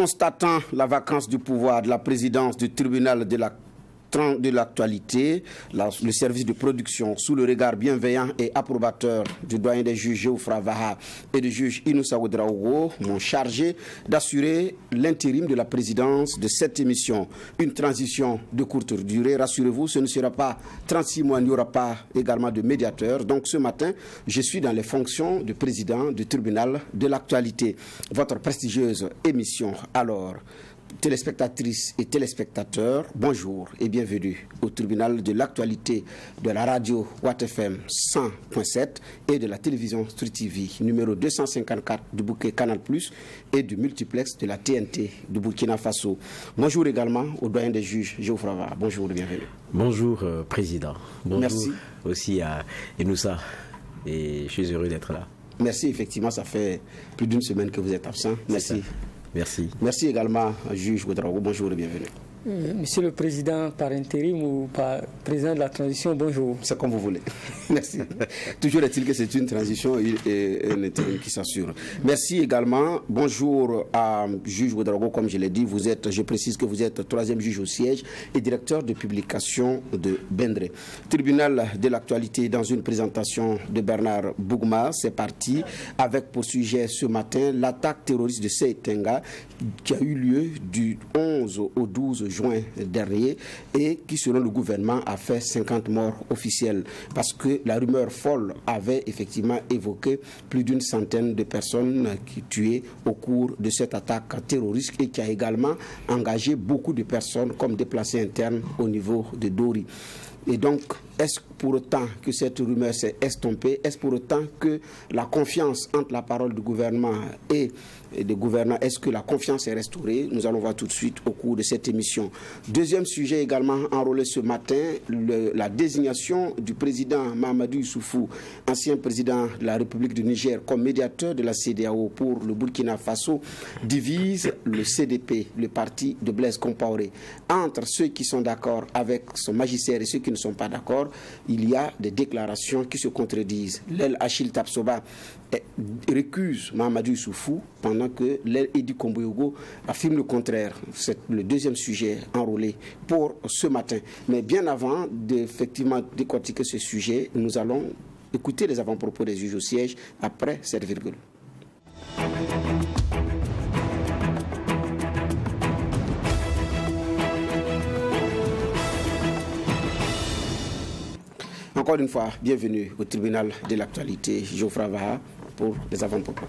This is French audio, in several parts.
Constatant la vacance du pouvoir de la présidence du tribunal de l'actualité, le service de production, sous le regard bienveillant et approbateur du doyen des juges Geoffroy Vaha et du juge Inoussa Ouedraogo, m'ont chargé d'assurer l'intérim de la présidence de cette émission. Une transition de courte durée, rassurez-vous, ce ne sera pas 36 mois, il n'y aura pas également de médiateur. Donc ce matin, je suis dans les fonctions de président du tribunal de l'actualité. Votre prestigieuse émission, alors, téléspectatrices et téléspectateurs, bonjour et bienvenue au tribunal de l'actualité de la radio Watt FM 100.7 et de la télévision Street TV numéro 254 du bouquet Canal+, et du multiplex de la TNT du Burkina Faso. Bonjour également au doyen des juges Geoffroy Vaha. Bonjour et bienvenue. Bonjour Président. Bonjour. Merci. Aussi à Inoussa, et je suis heureux d'être là. Merci, effectivement, ça fait plus d'une semaine que vous êtes absent. Merci. Merci. Merci également, juge Ouedraogo. Bonjour et bienvenue. Monsieur le Président, par intérim ou par président de la transition, bonjour. C'est comme vous voulez. Merci. Toujours est-il que c'est une transition et un intérim qui s'assure. Merci également. Bonjour à juge Ouedraogo, comme je l'ai dit, je précise que vous êtes troisième juge au siège et directeur de publication de Bendre. Tribunal de l'actualité dans une présentation de Bernard Bougma. C'est parti avec pour sujet ce matin l'attaque terroriste de Seitenga qui a eu lieu du 11 au 12 juin dernier et qui, selon le gouvernement, a fait 50 morts officiels parce que la rumeur folle avait effectivement évoqué plus d'une centaine de personnes tuées au cours de cette attaque terroriste et qui a également engagé beaucoup de personnes comme déplacés internes au niveau de Dori. Et donc, est-ce pour autant que cette rumeur s'est estompée? Est-ce pour autant que la confiance entre la parole du gouvernement et des gouvernants, est-ce que la confiance est restaurée? Nous allons voir tout de suite au cours de cette émission. Deuxième sujet également enrôlé ce matin, la désignation du président Mahamadou Issoufou, ancien président de la République du Niger, comme médiateur de la CEDEAO pour le Burkina Faso, divise le CDP, le parti de Blaise Compaoré. Entre ceux qui sont d'accord avec son magistère et ceux qui ne sont pas d'accord, il y a des déclarations qui se contredisent. L'aile Achille Tapsoba récuse Mahamadou Issoufou pendant que l'aile Edi Komboyogo affirme le contraire. C'est le deuxième sujet enrôlé pour ce matin. Mais bien avant d'effectivement décortiquer ce sujet, nous allons écouter les avant-propos des juges au siège après cette virgule. Encore une fois, bienvenue au tribunal de l'actualité, Geoffroy Vaha, pour les avant-propos.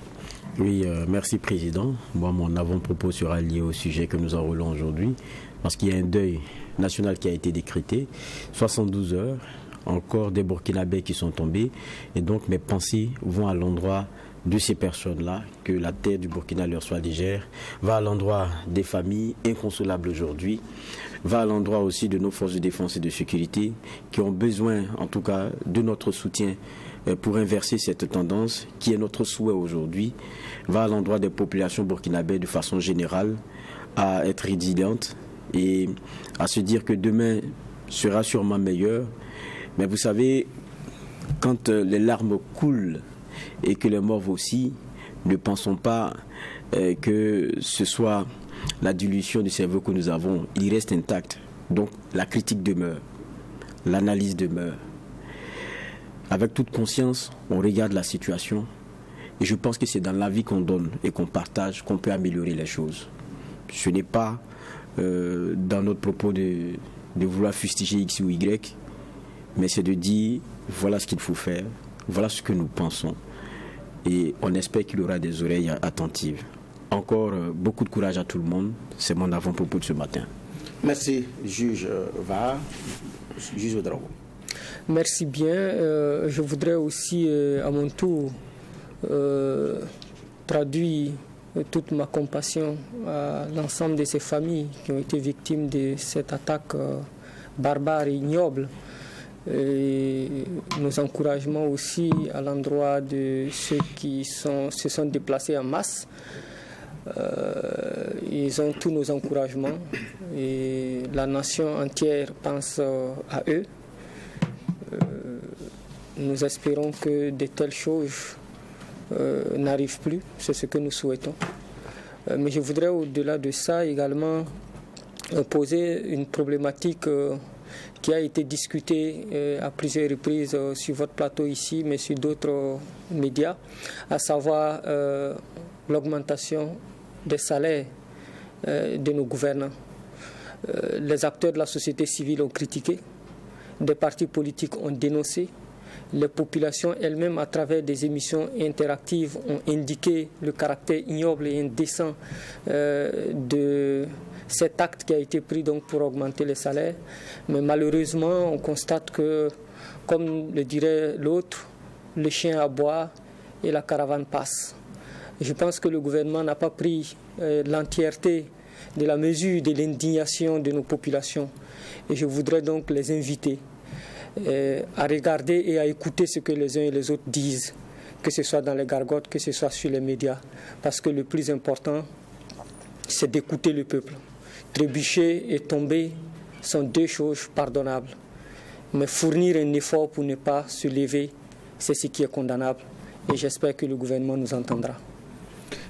Oui, merci Président. Moi, mon avant-propos sera lié au sujet que nous enrôlons aujourd'hui, parce qu'il y a un deuil national qui a été décrété, 72 heures, encore des Burkinabés qui sont tombés, et donc mes pensées vont à l'endroit de ces personnes-là, que la terre du Burkina leur soit légère, va à l'endroit des familles inconsolables aujourd'hui, va à l'endroit aussi de nos forces de défense et de sécurité qui ont besoin en tout cas de notre soutien pour inverser cette tendance qui est notre souhait aujourd'hui, va à l'endroit des populations burkinabées de façon générale à être résilientes et à se dire que demain sera sûrement meilleur. Mais vous savez, quand les larmes coulent et que les morts aussi, ne pensons pas que ce soit la dilution du cerveau que nous avons. Il reste intact. Donc la critique demeure, l'analyse demeure. Avec toute conscience, on regarde la situation et je pense que c'est dans la vie qu'on donne et qu'on partage qu'on peut améliorer les choses. Ce n'est pas dans notre propos de vouloir fustiger X ou Y, mais c'est de dire voilà ce qu'il faut faire, voilà ce que nous pensons. Et on espère qu'il y aura des oreilles attentives. Encore beaucoup de courage à tout le monde. C'est mon avant-propos de ce matin. Merci, juge Vaha. Juge Ouedraogo. Merci bien. Je voudrais aussi, à mon tour, traduire toute ma compassion à l'ensemble de ces familles qui ont été victimes de cette attaque barbare et ignoble. Et nos encouragements aussi à l'endroit de ceux qui se sont déplacés en masse. Ils ont tous nos encouragements et la nation entière pense à eux. Nous espérons que de telles choses n'arrivent plus, c'est ce que nous souhaitons. Mais je voudrais au-delà de ça également poser une problématique qui a été discutée à plusieurs reprises sur votre plateau ici, mais sur d'autres médias, à savoir l'augmentation des salaires de nos gouvernants. Les acteurs de la société civile ont critiqué, des partis politiques ont dénoncé, les populations elles-mêmes, à travers des émissions interactives, ont indiqué le caractère ignoble et indécent de cet acte qui a été pris donc pour augmenter les salaires. Mais malheureusement, on constate que, comme le dirait l'autre, le chien aboie et la caravane passe. Je pense que le gouvernement n'a pas pris l'entièreté de la mesure de l'indignation de nos populations. Et je voudrais donc les inviter à regarder et à écouter ce que les uns et les autres disent, que ce soit dans les gargotes, que ce soit sur les médias. Parce que le plus important, c'est d'écouter le peuple. Trébucher et tomber sont deux choses pardonnables. Mais fournir un effort pour ne pas se lever, c'est ce qui est condamnable. Et j'espère que le gouvernement nous entendra.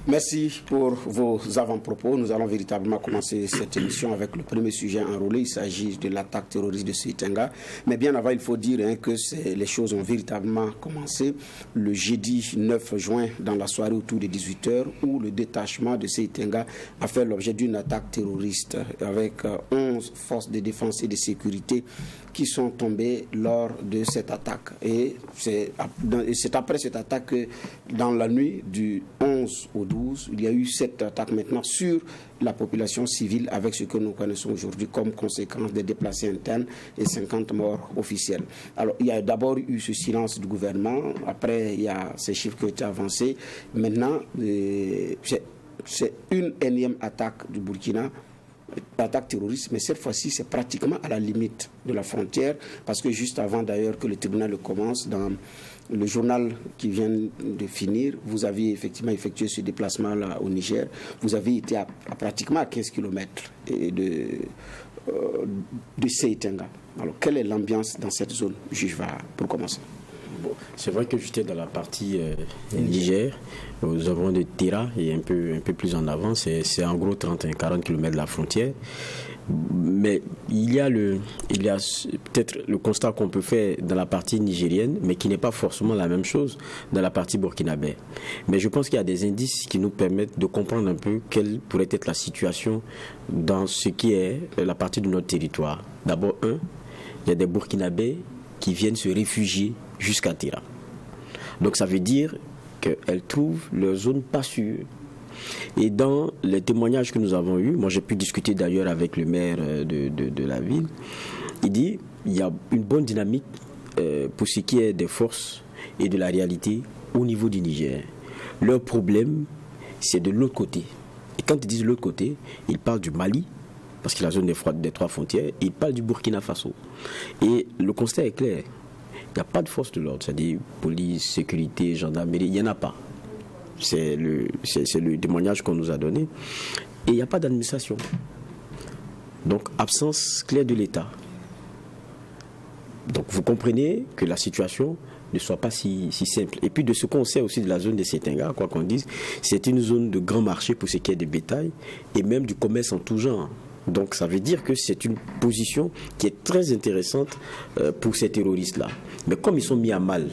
Merci pour vos avant-propos. Nous allons véritablement commencer cette émission avec le premier sujet enrôlé. Il s'agit de l'attaque terroriste de Seitenga. Mais bien avant, il faut dire que les choses ont véritablement commencé le jeudi 9 juin dans la soirée autour de 18h où le détachement de Seitenga a fait l'objet d'une attaque terroriste avec 11 forces de défense et de sécurité qui sont tombées lors de cette attaque. Et c'est après cette attaque que dans la nuit du 11 au 12, il y a eu cette attaque maintenant sur la population civile avec ce que nous connaissons aujourd'hui comme conséquence des déplacés internes et 50 morts officiels. Alors, il y a d'abord eu ce silence du gouvernement, après il y a ces chiffres qui ont été avancés. Maintenant, c'est une énième attaque du Burkina, l'attaque terroriste, mais cette fois-ci, c'est pratiquement à la limite de la frontière, parce que juste avant d'ailleurs que le tribunal le commence, dans le journal qui vient de finir, vous aviez effectivement effectué ce déplacement-là au Niger. Vous avez été à pratiquement à 15 km de Seitenga. Alors, quelle est l'ambiance dans cette zone? Juge va pour commencer. C'est vrai que j'étais dans la partie Niger, nous avons de Tira et un peu plus en avant, c'est en gros 30-40 km de la frontière. Mais il y a peut-être le constat qu'on peut faire dans la partie nigérienne, mais qui n'est pas forcément la même chose dans la partie burkinabé. Mais je pense qu'il y a des indices qui nous permettent de comprendre un peu quelle pourrait être la situation dans ce qui est la partie de notre territoire. D'abord, il y a des Burkinabés qui viennent se réfugier jusqu'à Tira. Donc ça veut dire qu'elles trouvent leur zone pas sûre. Et dans les témoignages que nous avons eus, moi j'ai pu discuter d'ailleurs avec le maire de la ville, il dit qu'il y a une bonne dynamique pour ce qui est des forces et de la réalité au niveau du Niger. Leur problème, c'est de l'autre côté. Et quand ils disent l'autre côté, ils parlent du Mali, parce qu'il y a la zone des trois frontières, et ils parlent du Burkina Faso. Et le constat est clair. Il n'y a pas de force de l'ordre, c'est-à-dire police, sécurité, gendarmerie, il n'y en a pas. C'est le témoignage qu'on nous a donné. Et il n'y a pas d'administration. Donc, absence claire de l'État. Donc, vous comprenez que la situation ne soit pas si simple. Et puis, de ce qu'on sait aussi de la zone de Seitenga, quoi qu'on dise, c'est une zone de grand marché pour ce qui est des bétails et même du commerce en tout genre. Donc ça veut dire que c'est une position qui est très intéressante pour ces terroristes-là. Mais comme ils sont mis à mal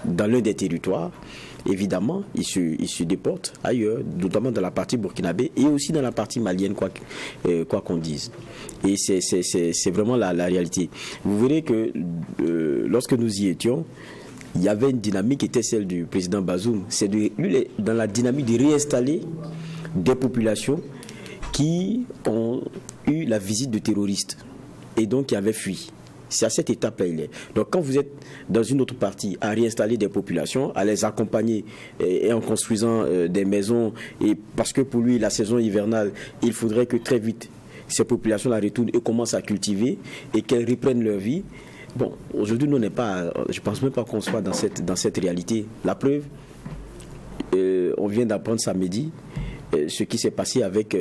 dans l'un des territoires, évidemment, ils se déportent ailleurs, notamment dans la partie burkinabé et aussi dans la partie malienne, quoi qu'on dise. Et c'est vraiment la réalité. Vous verrez que lorsque nous y étions, il y avait une dynamique qui était celle du président Bazoum. C'est lui, dans la dynamique de réinstaller des populations qui ont eu la visite de terroristes et donc qui avaient fui. C'est à cette étape-là il est. Donc quand vous êtes dans une autre partie à réinstaller des populations, à les accompagner et en construisant des maisons, et parce que pour lui la saison hivernale, il faudrait que très vite ces populations la retournent et commencent à cultiver et qu'elles reprennent leur vie. Bon, aujourd'hui nous n'est pas, je pense même pas qu'on soit dans cette réalité. La preuve, on vient d'apprendre samedi ce qui s'est passé avec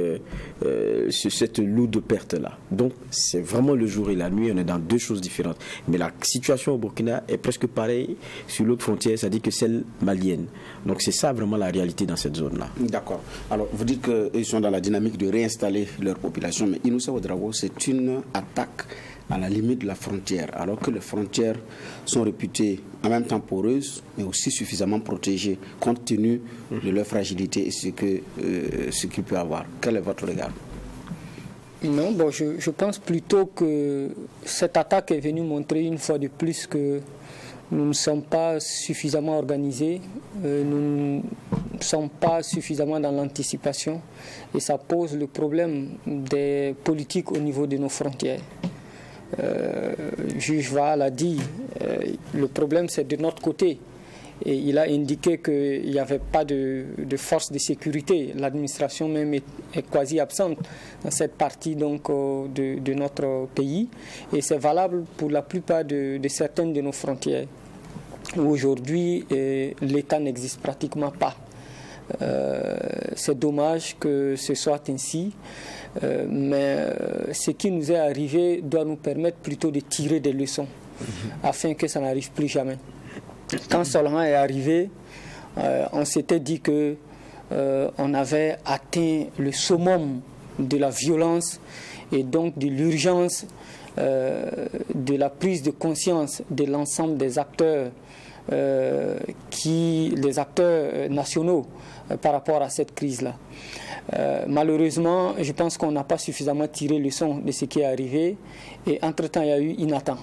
cette lourde perte-là. Donc, c'est vraiment le jour et la nuit, on est dans deux choses différentes. Mais la situation au Burkina est presque pareille sur l'autre frontière, c'est-à-dire que celle malienne. Donc, c'est ça vraiment la réalité dans cette zone-là. D'accord. Alors, vous dites qu'ils sont dans la dynamique de réinstaller leur population, mais Inoussa Ouedraogo, c'est une attaque à la limite de la frontière, alors que les frontières sont réputées en même temps poreuses, mais aussi suffisamment protégées, compte tenu de leur fragilité et ce qu'il peut avoir. Quel est votre regard? Non, bon, je pense plutôt que cette attaque est venue montrer une fois de plus que nous ne sommes pas suffisamment organisés, nous ne sommes pas suffisamment dans l'anticipation, et ça pose le problème des politiques au niveau de nos frontières. Juge Vaal l'a dit, le problème c'est de notre côté. Et il a indiqué qu'il n'y avait pas de force de sécurité. L'administration même est quasi absente dans cette partie donc, de notre pays. Et c'est valable pour la plupart de certaines de nos frontières, où aujourd'hui l'État n'existe pratiquement pas. C'est dommage que ce soit ainsi. Mais ce qui nous est arrivé doit nous permettre plutôt de tirer des leçons afin que ça n'arrive plus jamais. Quand Solomon est arrivé, on s'était dit que on avait atteint le summum de la violence et donc de l'urgence de la prise de conscience de l'ensemble des acteurs, des acteurs nationaux par rapport à cette crise-là. Malheureusement, je pense qu'on n'a pas suffisamment tiré le leçon de ce qui est arrivé et entre-temps, il y a eu Inatan.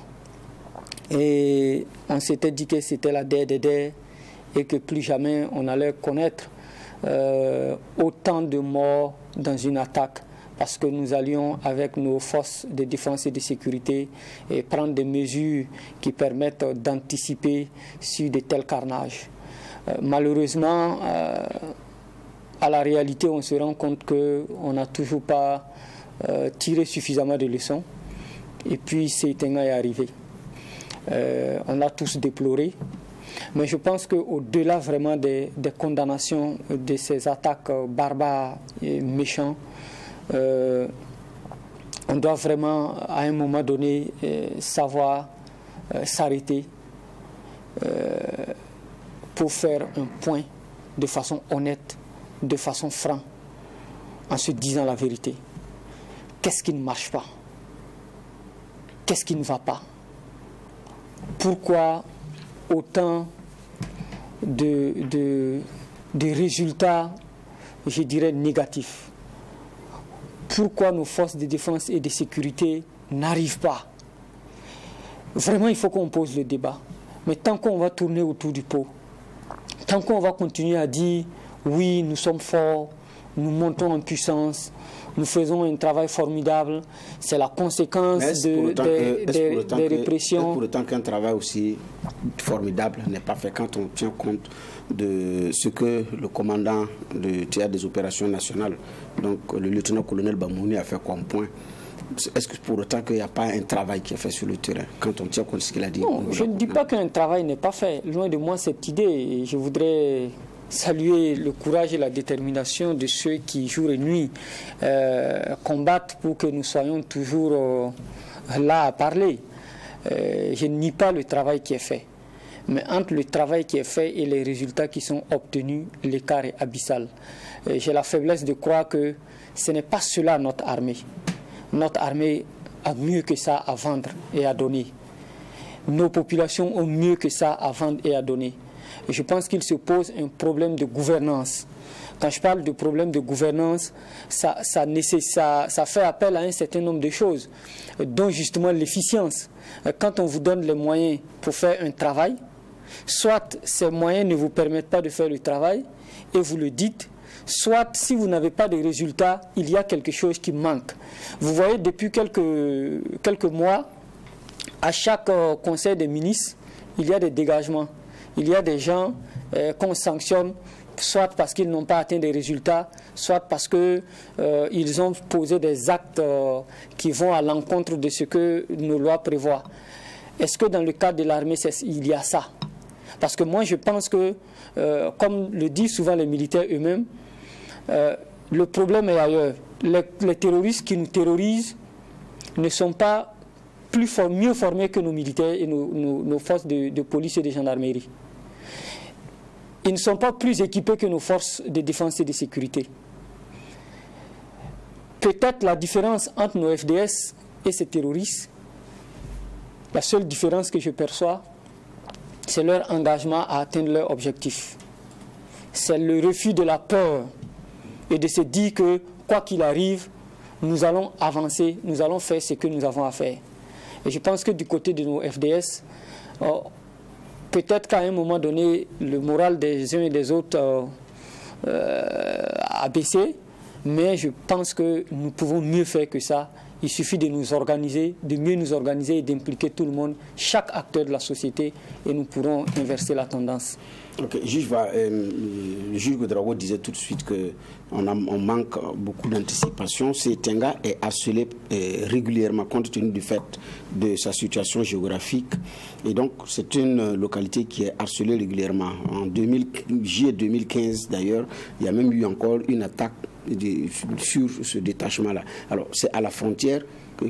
Et on s'était dit que c'était la DDD et que plus jamais on allait connaître autant de morts dans une attaque parce que nous allions avec nos forces de défense et de sécurité et prendre des mesures qui permettent d'anticiper sur de tels carnages. Malheureusement, à la réalité, on se rend compte qu'on n'a toujours pas tiré suffisamment de leçons. Et puis, Seitenga est arrivé. On l'a tous déploré. Mais je pense qu'au-delà vraiment des condamnations de ces attaques barbares et méchantes, on doit vraiment, à un moment donné, savoir s'arrêter pour faire un point de façon honnête, de façon franche, en se disant la vérité. Qu'est-ce qui ne marche pas? Qu'est-ce qui ne va pas? Pourquoi autant de résultats, je dirais, négatifs? Pourquoi nos forces de défense et de sécurité n'arrivent pas? Vraiment, il faut qu'on pose le débat. Mais tant qu'on va tourner autour du pot, tant qu'on va continuer à dire oui, nous sommes forts, nous montons en puissance, nous faisons un travail formidable, c'est la conséquence des répressions. Est-ce pour autant qu'un travail aussi formidable n'est pas fait quand on tient compte de ce que le commandant du théâtre des opérations nationales, donc le lieutenant-colonel Bamouni, a fait comme point? Est-ce que pour autant qu'il n'y a pas un travail qui est fait sur le terrain quand on tient compte de ce qu'il a dit? Non, je ne dis pas qu'un travail n'est pas fait. Loin de moi cette idée. Et je voudrais saluer le courage et la détermination de ceux qui, jour et nuit, combattent pour que nous soyons toujours là à parler. Je ne nie pas le travail qui est fait. Mais entre le travail qui est fait et les résultats qui sont obtenus, l'écart est abyssal. J'ai la faiblesse de croire que ce n'est pas cela notre armée. Notre armée a mieux que ça à vendre et à donner. Nos populations ont mieux que ça à vendre et à donner. Et je pense qu'il se pose un problème de gouvernance. Quand je parle de problème de gouvernance, ça fait appel à un certain nombre de choses, dont justement l'efficience. Quand on vous donne les moyens pour faire un travail, soit ces moyens ne vous permettent pas de faire le travail, et vous le dites, soit si vous n'avez pas de résultats, il y a quelque chose qui manque. Vous voyez, depuis quelques mois, à chaque conseil des ministres, il y a des dégagements. Il y a des gens qu'on sanctionne, soit parce qu'ils n'ont pas atteint des résultats, soit parce qu'ils ont posé des actes qui vont à l'encontre de ce que nos lois prévoient. Est-ce que dans le cadre de l'armée, il y a ça? Parce que moi, je pense que, comme le disent souvent les militaires eux-mêmes, le problème est ailleurs. Les terroristes qui nous terrorisent ne sont pas mieux formés que nos militaires et nos forces de police et de gendarmerie. Ils ne sont pas plus équipés que nos forces de défense et de sécurité. Peut-être la différence entre nos FDS et ces terroristes, la seule différence que je perçois, c'est leur engagement à atteindre leur objectif. C'est le refus de la peur et de se dire que, quoi qu'il arrive, nous allons avancer, nous allons faire ce que nous avons à faire. Et je pense que du côté de nos FDS, peut-être qu'à un moment donné, le moral des uns et des autres a baissé, mais je pense que nous pouvons mieux faire que ça. Il suffit de nous organiser, de mieux nous organiser et d'impliquer tout le monde, chaque acteur de la société, et nous pourrons inverser la tendance. Ok, le juge Ouédraogo disait tout de suite qu'on manque beaucoup d'anticipation. Tenga est harcelé régulièrement compte tenu du fait de sa situation géographique. Et donc, c'est une localité qui est harcelée régulièrement. En juillet 2015, d'ailleurs, il y a même eu encore une attaque sur ce détachement-là. Alors, c'est à la frontière.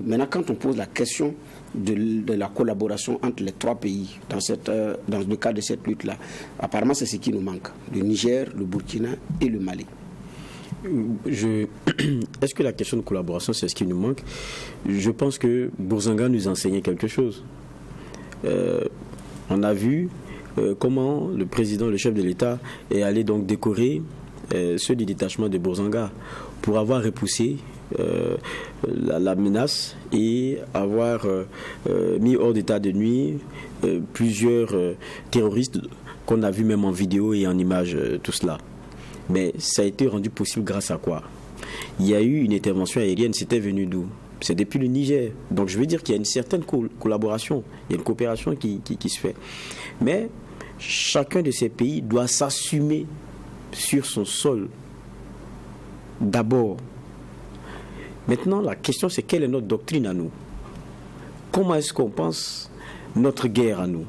Maintenant, quand on pose la question de la collaboration entre les trois pays dans le cadre de cette lutte-là, apparemment, c'est ce qui nous manque. Le Niger, le Burkina et le Mali. Est-ce que la question de collaboration, c'est ce qui nous manque? Je pense que Bourzanga nous enseignait quelque chose. On a vu comment le président, le chef de l'État, est allé donc décorer ceux du détachement de Bourzanga pour avoir repoussé la menace et avoir mis hors d'état de nuire plusieurs terroristes qu'on a vu même en vidéo et en image, tout cela. Mais ça a été rendu possible grâce à quoi? Il y a eu une intervention aérienne, c'était venu d'où? C'est depuis le Niger. Donc je veux dire qu'il y a une certaine collaboration, il y a une coopération qui se fait. Mais chacun de ces pays doit s'assumer sur son sol d'abord. Maintenant, la question, c'est quelle est notre doctrine à nous? Comment est-ce qu'on pense notre guerre à nous?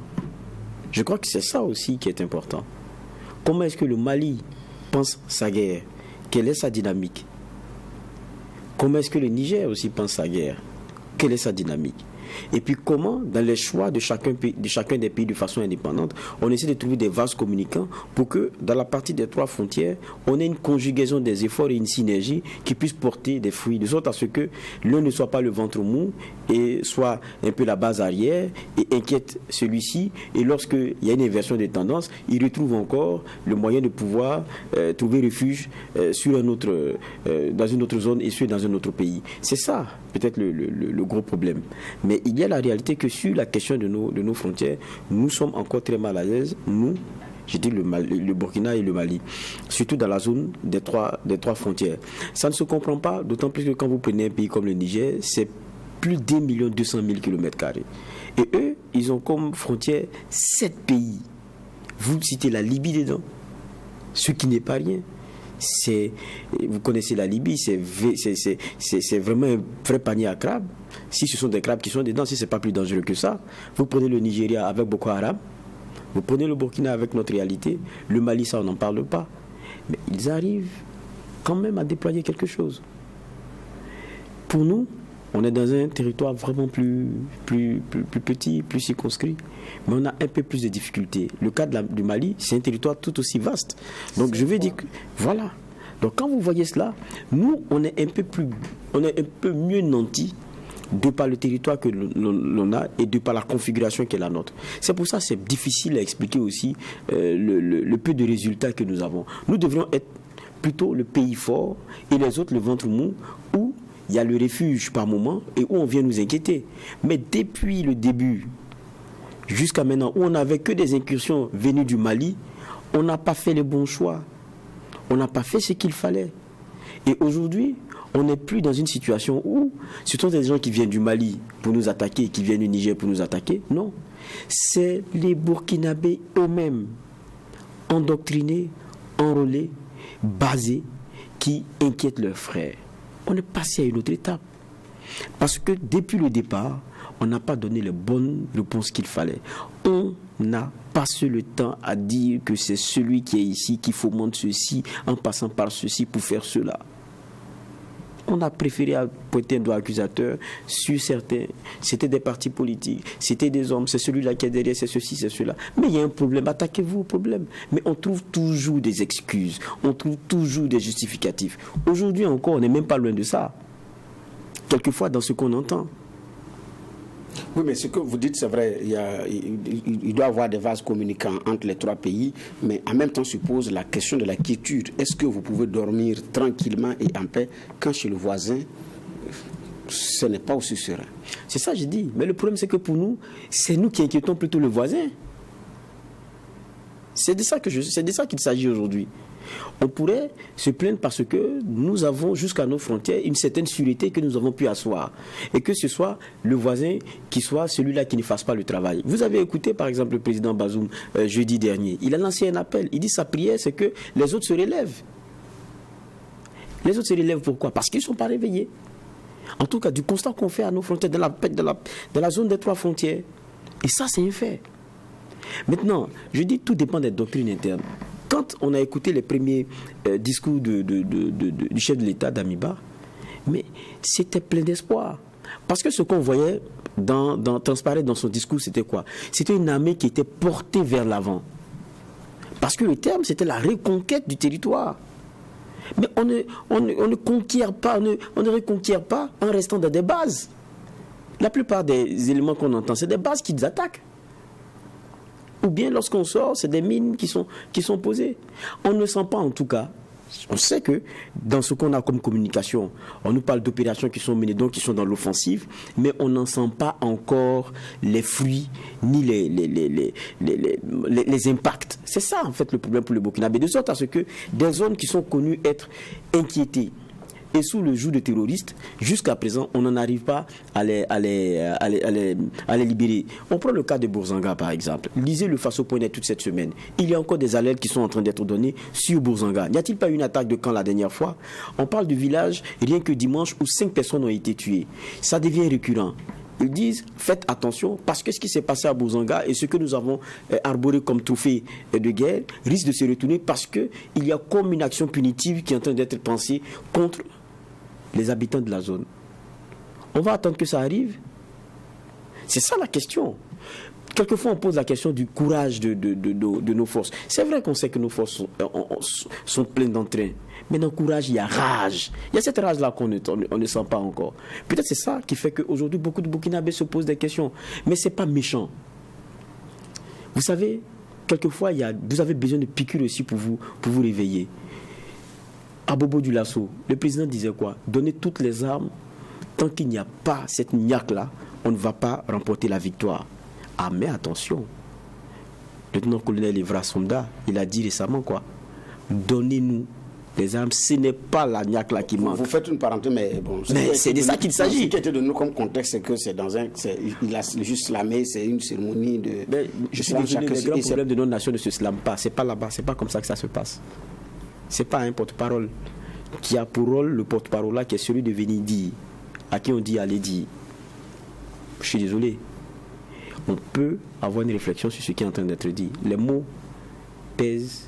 Je crois que c'est ça aussi qui est important. Comment est-ce que le Mali pense sa guerre? Quelle est sa dynamique? Comment est-ce que le Niger aussi pense sa guerre? Quelle est sa dynamique? Et puis comment, dans les choix de chacun des pays de façon indépendante, on essaie de trouver des vases communicants pour que, dans la partie des trois frontières, on ait une conjugaison des efforts et une synergie qui puisse porter des fruits, de sorte à ce que l'un ne soit pas le ventre mou et soit un peu la base arrière et inquiète celui-ci. Et lorsqu'il y a une inversion des tendances, il retrouve encore le moyen de pouvoir trouver refuge sur dans une autre zone et dans un autre pays. C'est ça, peut-être, le gros problème. Mais il y a la réalité que sur la question de nos frontières, nous sommes encore très mal à l'aise, nous, j'ai dit le Burkina et le Mali, surtout dans la zone des trois frontières. Ça ne se comprend pas, d'autant plus que quand vous prenez un pays comme le Niger, c'est plus d'1 200 000 km². Et eux, ils ont comme frontière 7 pays. Vous citez la Libye dedans, ce qui n'est pas rien. Vous connaissez la Libye, c'est vraiment un vrai panier à crabes. Si ce sont des crabes qui sont dedans, si ce n'est pas plus dangereux que ça, vous prenez le Nigeria avec Boko Haram, vous prenez le Burkina avec notre réalité, le Mali, ça on n'en parle pas. Mais ils arrivent quand même à déployer quelque chose. Pour nous, on est dans un territoire vraiment plus petit, plus circonscrit, mais on a un peu plus de difficultés. Le cas du Mali, c'est un territoire tout aussi vaste. Donc je veux dire que, voilà. Donc quand vous voyez cela, nous, on est un peu mieux nantis de par le territoire que l'on a et de par la configuration qui est la nôtre. C'est pour ça que c'est difficile à expliquer aussi le peu de résultats que nous avons. Nous devrions être plutôt le pays fort et les autres le ventre mou, où il y a le refuge par moment et où on vient nous inquiéter. Mais depuis le début jusqu'à maintenant, où on n'avait que des incursions venues du Mali, on n'a pas fait les bons choix. On n'a pas fait ce qu'il fallait. Et aujourd'hui, on n'est plus dans une situation où ce sont des gens qui viennent du Mali pour nous attaquer, qui viennent du Niger pour nous attaquer. Non. C'est les Burkinabés eux-mêmes, endoctrinés, enrôlés, basés, qui inquiètent leurs frères. On est passé à une autre étape. Parce que depuis le départ, on n'a pas donné les bonnes réponses qu'il fallait. On n'a passé le temps à dire que c'est celui qui est ici qui fomente ceci en passant par ceci pour faire cela. On a préféré pointer un doigt accusateur sur certains. C'était des partis politiques, c'était des hommes, c'est celui-là qui est derrière, c'est ceci, c'est cela. Mais il y a un problème, attaquez-vous au problème. Mais on trouve toujours des excuses, on trouve toujours des justificatifs. Aujourd'hui encore, on n'est même pas loin de ça. Quelquefois, dans ce qu'on entend. Oui, mais ce que vous dites, c'est vrai, il doit y avoir des vases communicants entre les trois pays, mais en même temps se pose la question de la quiétude. Est-ce que vous pouvez dormir tranquillement et en paix quand chez le voisin, ce n'est pas aussi serein? C'est ça que j'ai dit. Mais le problème, c'est que pour nous, c'est nous qui inquiétons plutôt le voisin. C'est de ça qu'il s'agit aujourd'hui. On pourrait se plaindre parce que nous avons jusqu'à nos frontières une certaine sûreté que nous avons pu asseoir. Et que ce soit le voisin qui soit celui-là qui ne fasse pas le travail. Vous avez écouté par exemple le président Bazoum jeudi dernier. Il a lancé un appel. Il dit sa prière c'est que les autres se relèvent. Les autres se relèvent pourquoi? Parce qu'ils ne sont pas réveillés. En tout cas du constat qu'on fait à nos frontières, de la zone des trois frontières. Et ça c'est un fait. Maintenant, je dis tout dépend des doctrines internes. Quand on a écouté les premiers discours du chef de l'État d'Amiba, mais c'était plein d'espoir. Parce que ce qu'on voyait transparaître dans son discours, c'était quoi? C'était une armée qui était portée vers l'avant. Parce que le terme, c'était la reconquête du territoire. Mais on ne conquiert pas, on ne reconquiert pas en restant dans des bases. La plupart des éléments qu'on entend, c'est des bases qui attaquent. Ou bien lorsqu'on sort, c'est des mines qui sont posées. On ne sent pas en tout cas. On sait que dans ce qu'on a comme communication, on nous parle d'opérations qui sont menées, donc qui sont dans l'offensive, mais on n'en sent pas encore les fruits ni les impacts. C'est ça en fait le problème pour le Burkinabé, de sorte à ce que des zones qui sont connues être inquiétées et sous le joug de terroristes, jusqu'à présent, on n'en arrive pas à les libérer. On prend le cas de Bourzanga, par exemple. Lisez le Faso.net toute cette semaine. Il y a encore des alertes qui sont en train d'être données sur Bourzanga. N'y a-t-il pas eu une attaque de camp la dernière fois? On parle du village, rien que dimanche, où 5 personnes ont été tuées. Ça devient récurrent. Ils disent, faites attention, parce que ce qui s'est passé à Bourzanga et ce que nous avons arboré comme trophée de guerre risque de se retourner parce qu'il y a comme une action punitive qui est en train d'être pensée contre les habitants de la zone. On va attendre que ça arrive? C'est ça la question. Quelquefois, on pose la question du courage de nos forces. C'est vrai qu'on sait que nos forces sont pleines d'entrain. Mais dans le courage, il y a rage. Il y a cette rage-là qu'on ne sent pas encore. Peut-être c'est ça qui fait qu'aujourd'hui, beaucoup de Burkinabés se posent des questions. Mais ce n'est pas méchant. Vous savez, quelquefois, vous avez besoin de piqûres aussi pour vous réveiller. À Bobo du Lasso, le président disait quoi? Donnez toutes les armes. Tant qu'il n'y a pas cette niaque-là, on ne va pas remporter la victoire. Ah, mais attention. Le lieutenant-colonel Evra Sonda, il a dit récemment quoi? Donnez-nous les armes. Ce n'est pas la niaque là qui manque. Vous faites une parenthèse, mais bon. Mais c'est de ça qu'il s'agit. Ce qui était donné comme contexte, c'est que c'est il a juste slamé, c'est une cérémonie de. Mais je suis désolé, les grands problèmes de notre nation ne se slament pas. C'est pas là-bas, c'est pas comme ça que ça se passe. C'est pas un porte-parole qui a pour rôle le porte-parole là qui est celui de venir dire, à qui on dit allez dire. Je suis désolé. On peut avoir une réflexion sur ce qui est en train d'être dit. Les mots pèsent,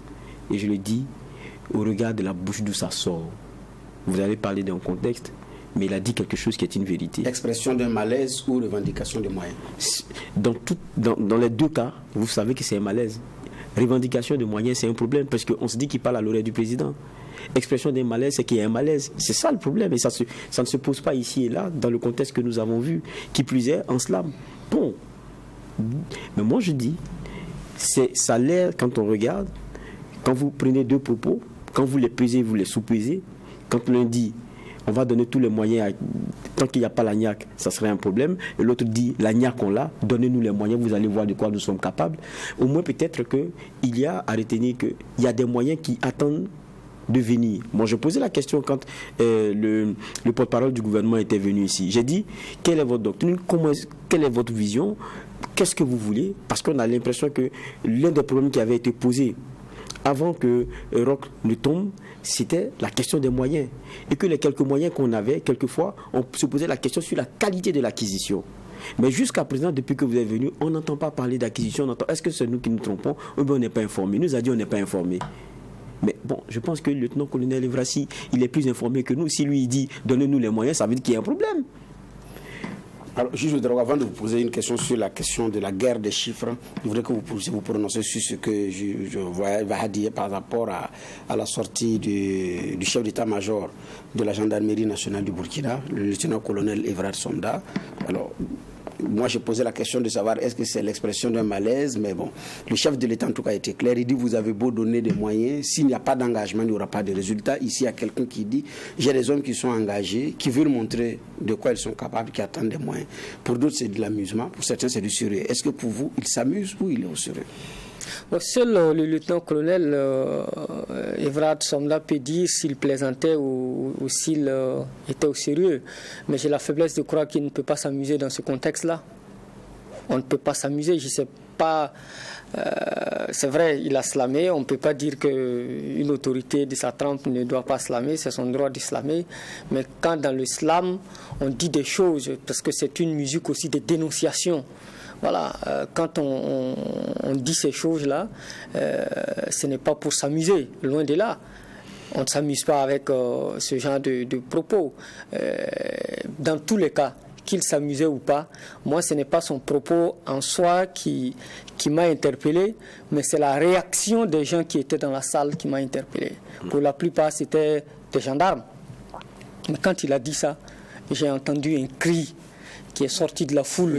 et je le dis au regard de la bouche d'où ça sort. Vous allez parler d'un contexte, mais il a dit quelque chose qui est une vérité. Expression d'un malaise ou revendication de moyens. Dans les deux cas, vous savez que c'est un malaise. Revendication de moyens, c'est un problème parce qu'on se dit qu'il parle à l'oreille du président. Expression d'un malaise, c'est qu'il y a un malaise. C'est ça le problème. Et ça ne se pose pas ici et là, dans le contexte que nous avons vu, qui plus est en slam. Bon. Mais moi je dis, ça a l'air, quand on regarde, quand vous prenez deux propos, quand vous les pesez, vous les sous-pesez, quand l'un dit, on va donner tous les moyens, tant qu'il n'y a pas la niaque, ça serait un problème, et l'autre dit, la niaque on l'a, donnez-nous les moyens, vous allez voir de quoi nous sommes capables. Au moins peut-être qu'il y a à retenir qu'il y a des moyens qui attendent de venir. Moi, je posais la question quand le porte-parole du gouvernement était venu ici. J'ai dit, quelle est votre doctrine? Quelle est votre vision? Qu'est-ce que vous voulez? Parce qu'on a l'impression que l'un des problèmes qui avait été posé avant que Roch ne tombe, c'était la question des moyens. Et que les quelques moyens qu'on avait, quelquefois, on se posait la question sur la qualité de l'acquisition. Mais jusqu'à présent, depuis que vous êtes venu, on n'entend pas parler d'acquisition. Est-ce que c'est nous qui nous trompons ou bien on n'est pas informés? Nous a dit on n'est pas informés. Mais bon, je pense que le lieutenant-colonel Evrassi, il est plus informé que nous. Si lui, il dit « donnez-nous les moyens », ça veut dire qu'il y a un problème. Alors, juge Ouedraogo, avant de vous poser une question sur la question de la guerre des chiffres, je voudrais que vous vous prononcez sur ce que je vois dire par rapport à la sortie du chef d'état-major de la gendarmerie nationale du Burkina, le lieutenant-colonel Evrard Somda. Alors, moi, j'ai posé la question de savoir est-ce que c'est l'expression d'un malaise, mais bon, le chef de l'État en tout cas a été clair. Il dit vous avez beau donner des moyens, s'il n'y a pas d'engagement, il n'y aura pas de résultat. Ici, il y a quelqu'un qui dit j'ai des hommes qui sont engagés, qui veulent montrer de quoi ils sont capables, qui attendent des moyens. Pour d'autres, c'est de l'amusement, pour certains, c'est du sérieux. Est-ce que pour vous, il s'amuse ou il est au sérieux? Seul le lieutenant-colonel Evrard Somda peut dire s'il plaisantait ou s'il était au sérieux. Mais j'ai la faiblesse de croire qu'il ne peut pas s'amuser dans ce contexte-là. On ne peut pas s'amuser, je ne sais pas. C'est vrai, il a slamé. On ne peut pas dire qu'une autorité de sa trempe ne doit pas slammer, c'est son droit de slammer. Mais quand dans le slam, on dit des choses, parce que c'est une musique aussi de dénonciation. Voilà, quand on dit ces choses-là, ce n'est pas pour s'amuser, loin de là. On ne s'amuse pas avec ce genre de propos. Dans tous les cas, qu'il s'amusait ou pas, moi, ce n'est pas son propos en soi qui m'a interpellé, mais c'est la réaction des gens qui étaient dans la salle qui m'a interpellé. Pour la plupart, c'était des gendarmes. Mais quand il a dit ça, j'ai entendu un cri qui est sorti de la foule,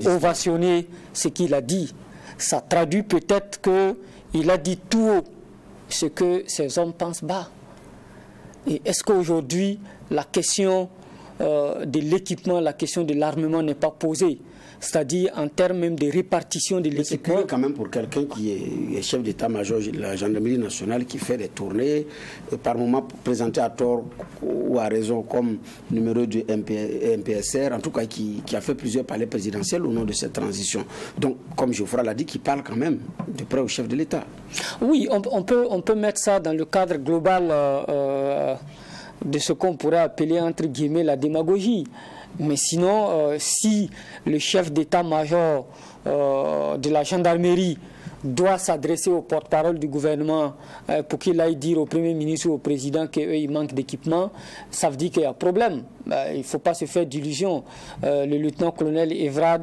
ovationner ce qu'il a dit. Ça traduit peut-être qu'il a dit tout haut ce que ces hommes pensent bas. Et est-ce qu'aujourd'hui, la question de l'équipement, la question de l'armement n'est pas posée? C'est-à-dire en termes même de répartition de l'équipement. C'est curieux quand même pour quelqu'un qui est chef d'état-major de la gendarmerie nationale, qui fait des tournées, par moments présenté à tort ou à raison comme numéro du MPSR, en tout cas qui a fait plusieurs palais présidentiels au nom de cette transition. Donc, comme Geoffroy l'a dit, qui parle quand même de près au chef de l'État. Oui, on peut mettre ça dans le cadre global de ce qu'on pourrait appeler entre guillemets la démagogie. Mais sinon, si le chef d'état-major de la gendarmerie doit s'adresser au porte-parole du gouvernement pour qu'il aille dire au Premier ministre ou au Président qu'il manque d'équipement, ça veut dire qu'il y a problème. Il ne faut pas se faire d'illusions. Le lieutenant-colonel Evrard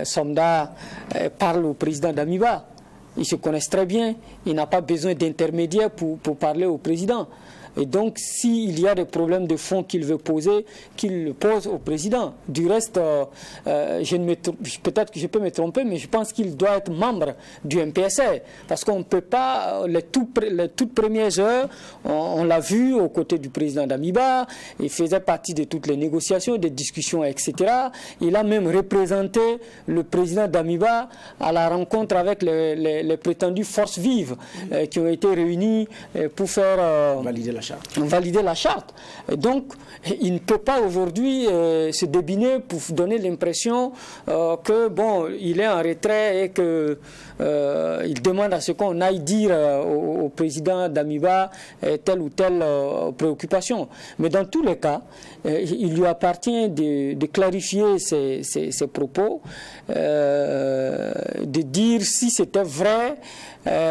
Somda parle au président d'Amiba. Ils se connaissent très bien. Il n'a pas besoin d'intermédiaire pour parler au président. Et donc, s'il y a des problèmes de fond qu'il veut poser, qu'il le pose au président. Du reste, peut-être que je peux me tromper, mais je pense qu'il doit être membre du MPSR. Parce qu'on ne peut pas, les toutes premières heures, on l'a vu aux côtés du président d'Amiba, il faisait partie de toutes les négociations, des discussions, etc. Il a même représenté le président d'Amiba à la rencontre avec les prétendues forces vives qui ont été réunies pour faire... valider la charte. Et donc, il ne peut pas aujourd'hui se débiner pour donner l'impression que, bon, il est en retrait et que il demande à ce qu'on aille dire au président d'Amiba telle ou telle préoccupation. Mais dans tous les cas, il lui appartient de clarifier ses propos, de dire si c'était vrai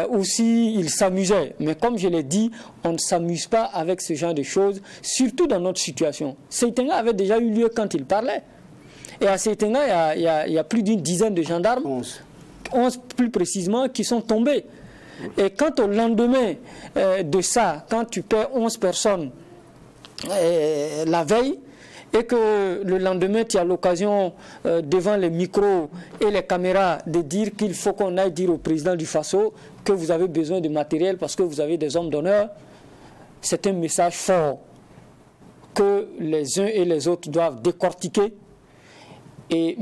ou s'il s'amusait. Mais comme je l'ai dit, on ne s'amuse pas avec ce genre de choses, surtout dans notre situation. Seytenga avait déjà eu lieu quand il parlait. Et à Seytenga, il y a plus d'une dizaine de gendarmes, 11 plus précisément, qui sont tombés. Et quand au lendemain de ça, quand tu perds 11 personnes la veille, et que le lendemain, tu as l'occasion, devant les micros et les caméras, de dire qu'il faut qu'on aille dire au président du Faso que vous avez besoin de matériel parce que vous avez des hommes d'honneur, c'est un message fort que les uns et les autres doivent décortiquer et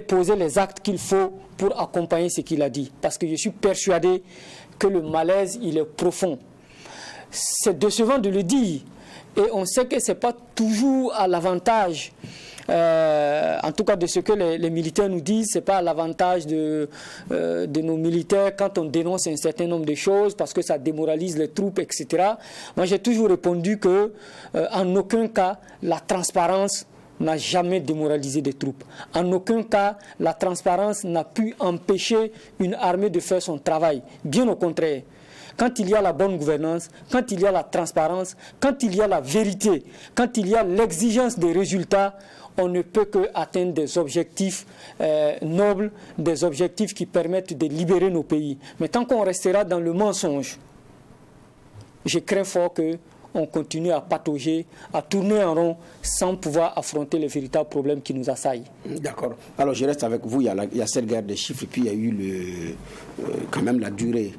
poser les actes qu'il faut pour accompagner ce qu'il a dit. Parce que je suis persuadé que le malaise, il est profond. C'est décevant de le dire. Et on sait que ce n'est pas toujours à l'avantage, en tout cas de ce que les militaires nous disent, ce n'est pas à l'avantage de nos militaires quand on dénonce un certain nombre de choses parce que ça démoralise les troupes, etc. Moi, j'ai toujours répondu que, en aucun cas, la transparence n'a jamais démoralisé des troupes. En aucun cas, la transparence n'a pu empêcher une armée de faire son travail. Bien au contraire. quand il y a la bonne gouvernance, quand il y a la transparence, quand il y a la vérité, quand il y a l'exigence des résultats, on ne peut qu'atteindre des objectifs nobles, des objectifs qui permettent de libérer nos pays. Mais tant qu'on restera dans le mensonge, je crains fort qu'on continue à patauger, à tourner en rond sans pouvoir affronter les véritables problèmes qui nous assaillent. D'accord. Alors je reste avec vous, il y a cette guerre des chiffres, puis il y a eu quand même la durée,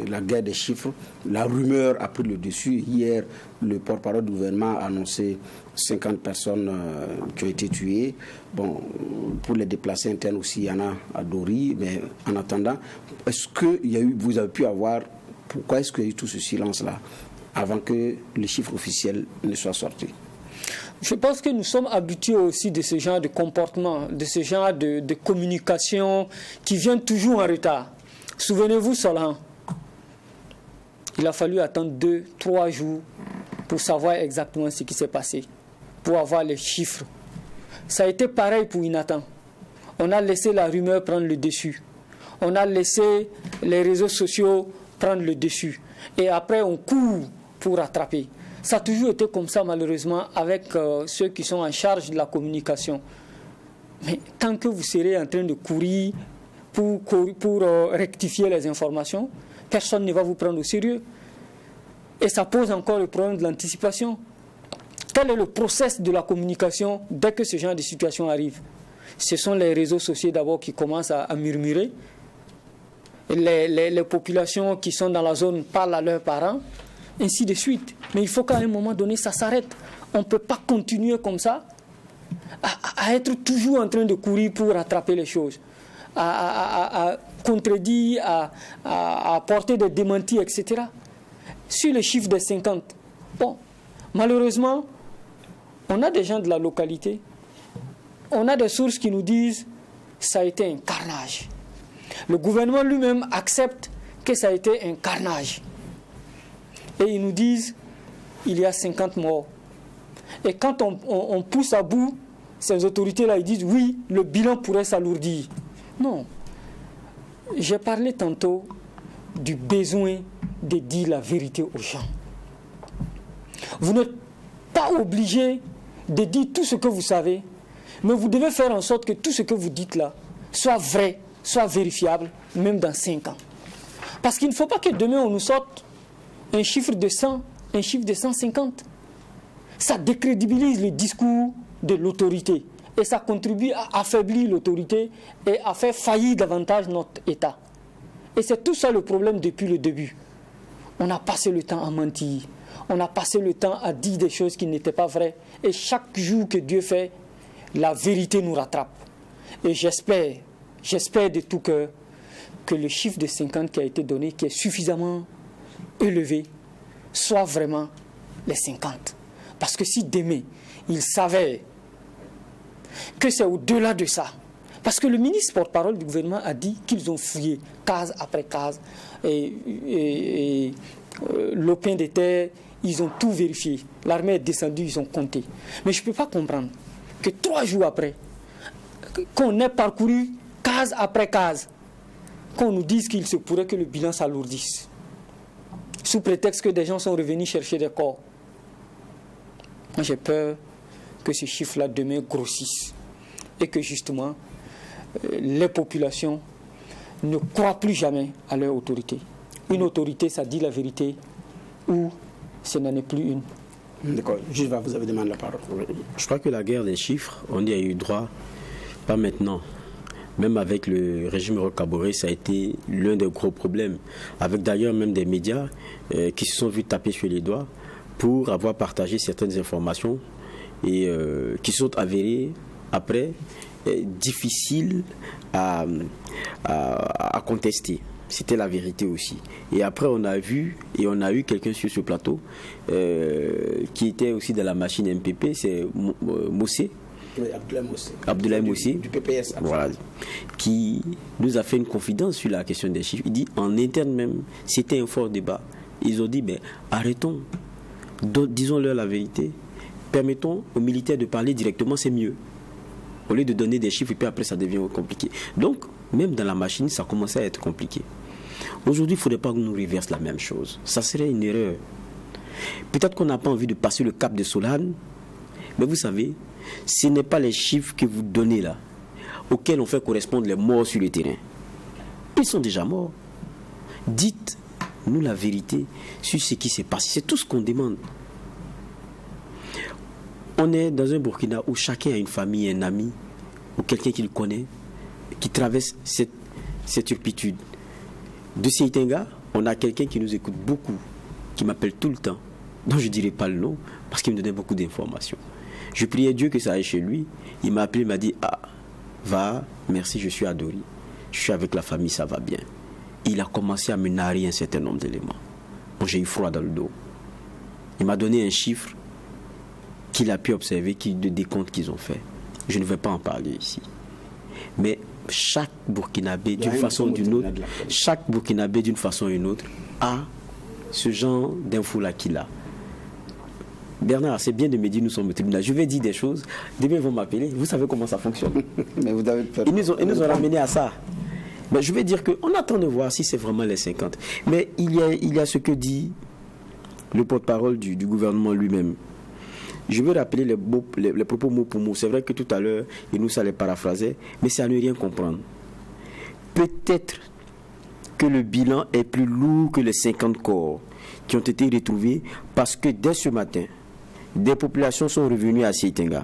la guerre des chiffres. La rumeur a pris le dessus. Hier, le porte-parole du gouvernement a annoncé 50 personnes qui ont été tuées. Bon, pour les déplacés internes aussi, il y en a à Dori, mais en attendant, vous avez pu avoir, pourquoi est-ce qu'il y a eu tout ce silence-là avant que les chiffres officiels ne soient sortis? Je pense que nous sommes habitués aussi de ce genre de comportement, de ce genre de communication qui vient toujours en retard. Souvenez-vous, Solhan, il a fallu attendre 2-3 jours pour savoir exactement ce qui s'est passé, pour avoir les chiffres. Ça a été pareil pour Inatan. On a laissé la rumeur prendre le dessus. On a laissé les réseaux sociaux prendre le dessus. Et après, on court pour rattraper. Ça a toujours été comme ça, malheureusement, avec ceux qui sont en charge de la communication. Mais tant que vous serez en train de courir pour rectifier les informations, personne ne va vous prendre au sérieux. Et ça pose encore le problème de l'anticipation. Quel est le process de la communication dès que ce genre de situation arrive? Ce sont les réseaux sociaux d'abord qui commencent à murmurer. Les populations qui sont dans la zone parlent à leurs parents, ainsi de suite. Mais il faut qu'à un moment donné, ça s'arrête. On ne peut pas continuer comme ça, à être toujours en train de courir pour rattraper les choses, à contredire, à apporter des démentis, etc. Sur les chiffres des 50, bon, malheureusement, on a des gens de la localité, on a des sources qui nous disent que ça a été un carnage. Le gouvernement lui-même accepte que ça a été un carnage. Et ils nous disent qu'il y a 50 morts. Et quand on pousse à bout, ces autorités-là, ils disent oui, le bilan pourrait s'alourdir. Non. J'ai parlé tantôt du besoin de dire la vérité aux gens. Vous n'êtes pas obligé de dire tout ce que vous savez, mais vous devez faire en sorte que tout ce que vous dites là soit vrai, soit vérifiable, même dans 5 ans. Parce qu'il ne faut pas que demain on nous sorte un chiffre de 100, un chiffre de 150. Ça décrédibilise le discours de l'autorité et ça contribue à affaiblir l'autorité et à faire faillir davantage notre État. Et c'est tout ça le problème depuis le début. On a passé le temps à mentir, on a passé le temps à dire des choses qui n'étaient pas vraies. Et chaque jour que Dieu fait, la vérité nous rattrape. Et j'espère de tout cœur que le chiffre de 50 qui a été donné, qui est suffisamment élevé, soit vraiment les 50. Parce que si demain, il savait que c'est au-delà de ça, parce que le ministre porte-parole du gouvernement a dit qu'ils ont fouillé case après case, et l'opin des terres, ils ont tout vérifié. L'armée est descendue, ils ont compté. Mais je ne peux pas comprendre que 3 jours après, qu'on ait parcouru case après case, qu'on nous dise qu'il se pourrait que le bilan s'alourdisse, sous prétexte que des gens sont revenus chercher des corps. Moi, j'ai peur que ces chiffres-là demain grossissent et que justement, les populations ne croient plus jamais à leur autorité. Une autorité, ça dit la vérité, ou ce n'en est plus une. D'accord. Juste, vous avez demandé la parole. Je crois que la guerre des chiffres, on y a eu droit, pas maintenant. Même avec le régime Roch-Kaboré, ça a été l'un des gros problèmes. Avec d'ailleurs même des médias qui se sont vus taper sur les doigts pour avoir partagé certaines informations et qui sont avérées après difficiles à contester. C'était la vérité aussi. Et après, on a vu, et on a eu quelqu'un sur ce plateau qui était aussi dans la machine MPP, c'est Mossé. Oui, Abdoulaye Mossé, du PPS. Voilà, qui nous a fait une confidence sur la question des chiffres. Il dit, en interne même, c'était un fort débat. Ils ont dit, ben, arrêtons, disons-leur la vérité, permettons aux militaires de parler directement, c'est mieux. Au lieu de donner des chiffres, et puis après ça devient compliqué. Donc, même dans la machine, ça commençait à être compliqué. Aujourd'hui, il ne faudrait pas qu'on nous reverse la même chose. Ça serait une erreur. Peut-être qu'on n'a pas envie de passer le cap de Solane, mais vous savez, ce n'est pas les chiffres que vous donnez là, auxquels on fait correspondre les morts sur le terrain. Ils sont déjà morts. Dites-nous la vérité sur ce qui s'est passé. C'est tout ce qu'on demande. On est dans un Burkina où chacun a une famille, un ami, ou quelqu'un qu'il connaît, qui traverse cette turpitude. De Seitenga, on a quelqu'un qui nous écoute beaucoup, qui m'appelle tout le temps, dont je ne dirai pas le nom, parce qu'il me donnait beaucoup d'informations. Je priais Dieu que ça aille chez lui. Il m'a appelé, il m'a dit, ah, va, merci, je suis à Dori. Je suis avec la famille, ça va bien. Il a commencé à me narrer un certain nombre d'éléments. Bon, j'ai eu froid dans le dos. Il m'a donné un chiffre qu'il a pu observer, de décompte qu'ils ont fait. Je ne vais pas en parler ici. Mais chaque Burkinabé, d'une façon ou d'une autre, chaque Burkinabé, d'une façon ou d'une autre, a ce genre d'infos-là qu'il a. Bernard, c'est bien de me dire nous sommes au tribunal. Je vais dire des choses. Demain, ils vont m'appeler. Vous savez comment ça fonctionne. Mais vous avez ils nous ont ramenés à ça. Mais je vais dire qu'on attend de voir si c'est vraiment les 50. Mais il y a ce que dit le porte-parole du gouvernement lui-même. Je veux rappeler les propos mot pour mot. C'est vrai que tout à l'heure, il nous allait paraphraser, mais c'est à ne rien comprendre. Peut-être que le bilan est plus lourd que les 50 corps qui ont été retrouvés parce que dès ce matin, des populations sont revenues à Seitenga.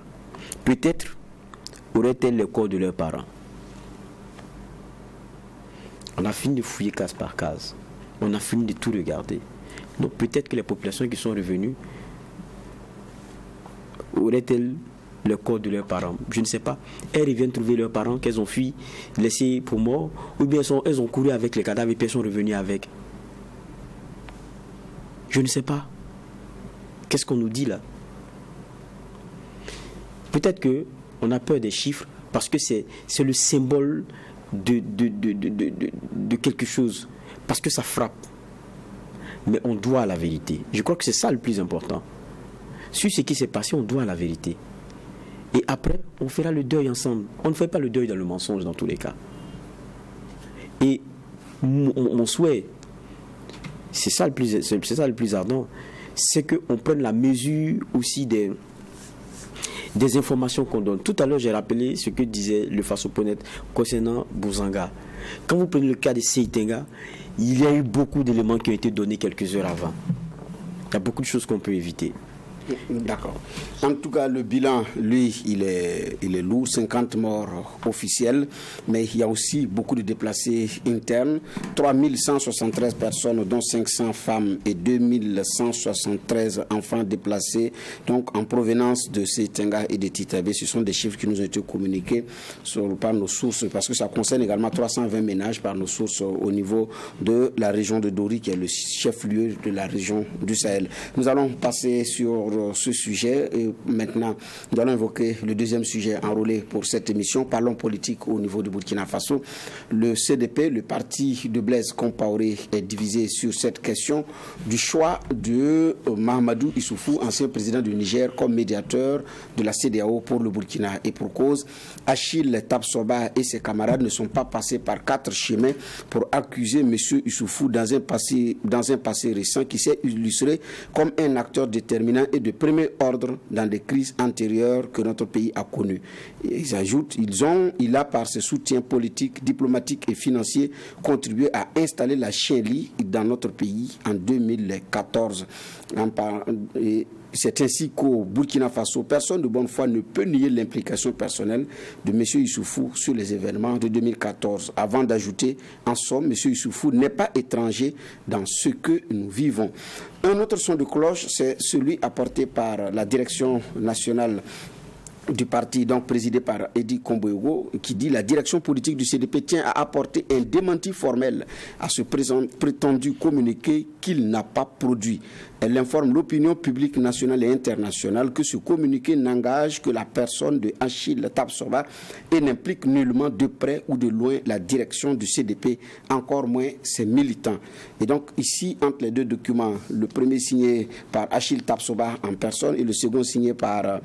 Peut-être auraient-elles les corps de leurs parents. On a fini de fouiller case par case. On a fini de tout regarder. Donc peut-être que les populations qui sont revenues auraient-elles le corps de leurs parents? Je ne sais pas. Elles viennent trouver leurs parents qu'elles ont fui, laissés pour morts, ou bien elles ont couru avec les cadavres et puis elles sont revenues avec. Je ne sais pas. Qu'est-ce qu'on nous dit là? Peut-être qu'on a peur des chiffres parce que c'est le symbole de quelque chose, parce que ça frappe. Mais on doit la vérité. Je crois que c'est ça le plus important. Sur ce qui s'est passé, on doit la vérité. Et après, on fera le deuil ensemble. On ne fait pas le deuil dans le mensonge dans tous les cas. Et mon souhait, c'est ça le plus ardent, c'est qu'on prenne la mesure aussi des informations qu'on donne. Tout à l'heure, j'ai rappelé ce que disait le Fasoponète concernant Bouzanga. Quand vous prenez le cas de Seitenga, il y a eu beaucoup d'éléments qui ont été donnés quelques heures avant. Il y a beaucoup de choses qu'on peut éviter. D'accord. En tout cas, le bilan, lui, il est lourd, 50 morts officiels, mais il y a aussi beaucoup de déplacés internes, 3173 personnes, dont 500 femmes et 2173 enfants déplacés, donc en provenance de Seitenga et de Titabe. Ce sont des chiffres qui nous ont été communiqués par nos sources, parce que ça concerne également 320 ménages par nos sources au niveau de la région de Dori, qui est le chef-lieu de la région du Sahel. Nous allons passer sur ce sujet et maintenant nous allons évoquer le deuxième sujet enrôlé pour cette émission. Parlons politique au niveau du Burkina Faso. Le CDP, le parti de Blaise Compaoré, est divisé sur cette question du choix de Mahamadou Issoufou, ancien président du Niger, comme médiateur de la CEDEAO pour le Burkina. Et pour cause, Achille Tapsoba et ses camarades ne sont pas passés par 4 chemins pour accuser M. Issoufou dans un passé récent qui s'est illustré comme un acteur déterminant et de premier ordre dans des crises antérieures que notre pays a connues. Ils ajoutent, il a par ses soutiens politiques, diplomatiques et financiers contribué à installer la chienlit dans notre pays en 2014. C'est ainsi qu'au Burkina Faso, personne de bonne foi ne peut nier l'implication personnelle de M. Issoufou sur les événements de 2014. Avant d'ajouter, en somme, M. Issoufou n'est pas étranger dans ce que nous vivons. Un autre son de cloche, c'est celui apporté par la direction nationale du parti, donc présidé par Edi Komboyogo, qui dit: la direction politique du CDP tient à apporter un démenti formel à ce prétendu communiqué qu'il n'a pas produit. Elle informe l'opinion publique nationale et internationale que ce communiqué n'engage que la personne de Achille Tapsoba et n'implique nullement de près ou de loin la direction du CDP, encore moins ses militants. Et donc ici, entre les deux documents, le premier signé par Achille Tapsoba en personne et le second signé par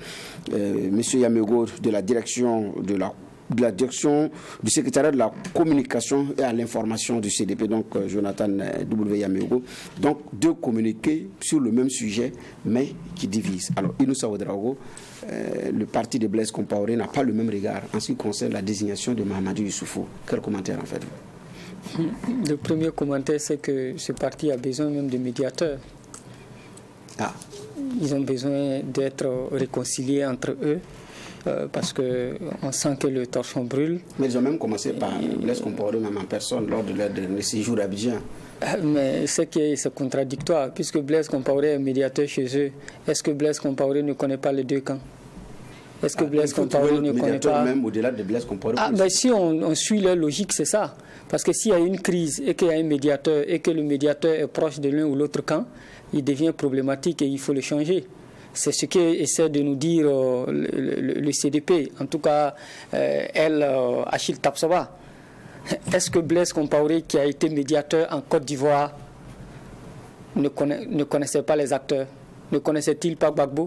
M. Yamego de la direction de la de la direction du secrétariat de la communication et à l'information du CDP, donc Jonathan W. Yameogo. Donc, deux communiqués sur le même sujet, mais qui divisent. Alors, Inoussa Ouedraogo, le parti de Blaise Compaoré n'a pas le même regard en ce qui concerne la désignation de Mahamadou Issoufou. Quel commentaire en faites-vous? Le premier commentaire, c'est que ce parti a besoin même de médiateurs. Ah. Ils ont besoin d'être réconciliés entre eux. Parce qu'on sent que le torchon brûle. Mais ils ont même commencé par Blaise Compaoré, même en personne, lors de leur dernier séjour à Abidjan. Mais c'est contradictoire, puisque Blaise Compaoré est médiateur chez eux. Est-ce que Blaise Compaoré ne connaît pas les deux camps? Est-ce que Blaise Compaoré ne connaît pas... même au-delà de Blaise Compaoré. Si on suit leur logique, c'est ça. Parce que s'il y a une crise et qu'il y a un médiateur et que le médiateur est proche de l'un ou l'autre camp, il devient problématique et il faut le changer. C'est ce qu'essaie de nous dire le CDP, en tout cas Achille Tapsoba. Est-ce que Blaise Compaoré, qui a été médiateur en Côte d'Ivoire, ne connaissait pas les acteurs? Ne connaissait-il pas Gbagbo?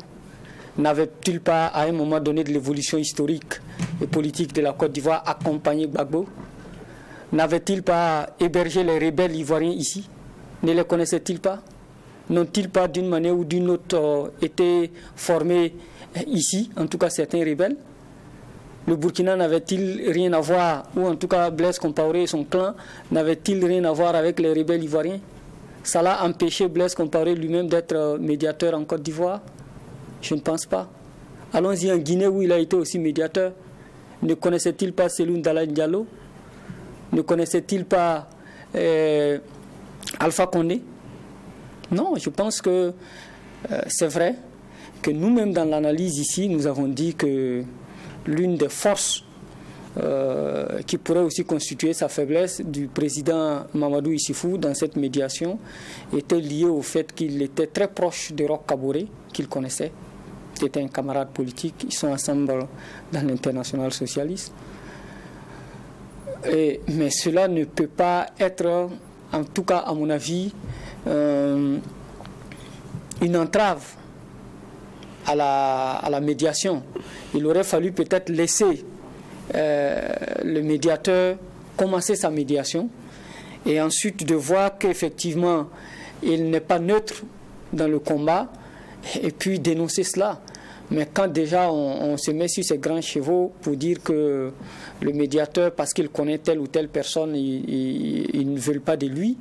N'avait-il pas, à un moment donné de l'évolution historique et politique de la Côte d'Ivoire, accompagné Gbagbo? N'avait-il pas hébergé les rebelles ivoiriens ici? Ne les connaissait-il pas? N'ont-ils pas d'une manière ou d'une autre été formés ici, en tout cas certains rebelles? Le Burkina n'avait-il rien à voir, ou en tout cas Blaise Compaoré et son clan n'avait-il rien à voir avec les rebelles ivoiriens? Ça l'a empêché Blaise Compaoré lui-même d'être médiateur en Côte d'Ivoire? Je ne pense pas. Allons-y en Guinée où il a été aussi médiateur. Ne connaissait-il pas Seloun Dalaï Diallo? Ne connaissait-il pas Alpha Condé? Non, je pense que c'est vrai que nous-mêmes dans l'analyse ici, nous avons dit que l'une des forces qui pourrait aussi constituer sa faiblesse du président Mamadou Issoufou dans cette médiation était liée au fait qu'il était très proche de Roch Kaboré, qu'il connaissait. C'était un camarade politique, ils sont ensemble dans l'international socialiste. Mais cela ne peut pas être, en tout cas à mon avis, une entrave à la médiation. Il aurait fallu peut-être laisser le médiateur commencer sa médiation et ensuite de voir qu'effectivement il n'est pas neutre dans le combat et puis dénoncer cela. Mais quand déjà on se met sur ces grands chevaux pour dire que le médiateur, parce qu'il connaît telle ou telle personne, ils ne veulent pas de lui,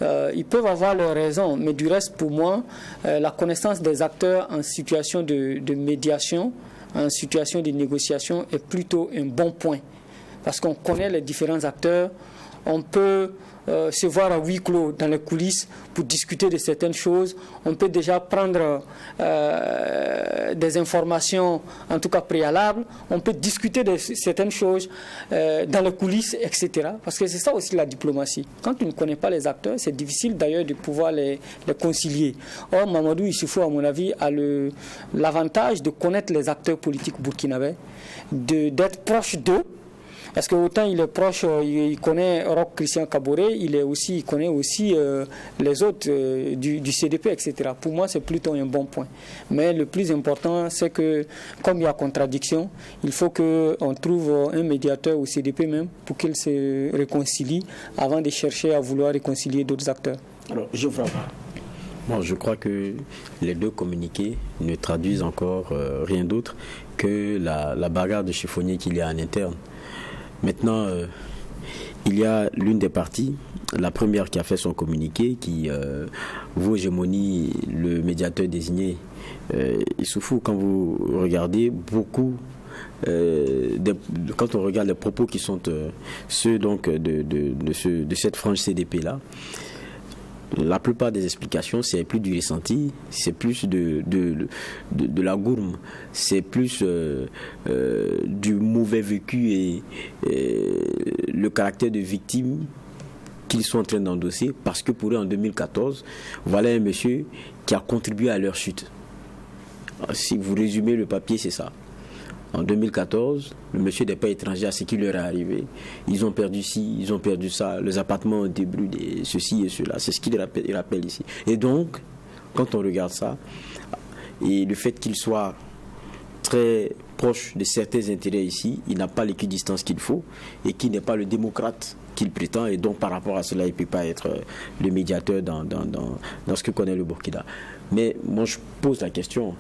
ils peuvent avoir leurs raisons. Mais du reste, pour moi, la connaissance des acteurs en situation de médiation, en situation de négociation, est plutôt un bon point. Parce qu'on connaît les différents acteurs, on peut se voir à huis clos dans les coulisses pour discuter de certaines choses. On peut déjà prendre des informations, en tout cas préalables. On peut discuter de certaines choses dans les coulisses, etc. Parce que c'est ça aussi la diplomatie. Quand tu ne connais pas les acteurs, c'est difficile d'ailleurs de pouvoir les concilier. Or, Mamadou Issoufou, à mon avis, a l'avantage de connaître les acteurs politiques burkinabés, d'être proche d'eux. Parce que autant il est proche, il connaît Roch Christian Kaboré, il connaît aussi les autres du CDP, etc. Pour moi, c'est plutôt un bon point. Mais le plus important, c'est que, comme il y a contradiction, il faut qu'on trouve un médiateur au CDP même pour qu'il se réconcilie avant de chercher à vouloir réconcilier d'autres acteurs. Alors, je frappe. Bon, je crois que les deux communiqués ne traduisent encore rien d'autre que la bagarre de chiffonnier qu'il y a en interne. Maintenant, il y a l'une des parties, la première qui a fait son communiqué, qui vaut hégémonie le médiateur désigné. Issoufou, quand vous regardez beaucoup, quand on regarde les propos qui sont ceux donc de cette frange CDP-là, la plupart des explications, c'est plus du ressenti, c'est plus de la gourme, c'est plus du mauvais vécu et le caractère de victime qu'ils sont en train d'endosser, parce que pour eux, en 2014, voilà un monsieur qui a contribué à leur chute. Si vous résumez le papier, c'est ça. En 2014, le monsieur n'est pas étranger à ce qui leur est arrivé. Ils ont perdu ci, ils ont perdu ça, les appartements ont été brûlés, ceci et cela. C'est ce qu'il rappelle ici. Et donc, quand on regarde ça, et le fait qu'il soit très proche de certains intérêts ici, il n'a pas l'équidistance qu'il faut et qui n'est pas le démocrate qu'il prétend, et donc par rapport à cela, il ne peut pas être le médiateur dans ce que connaît le Burkina. Mais moi, je pose la question,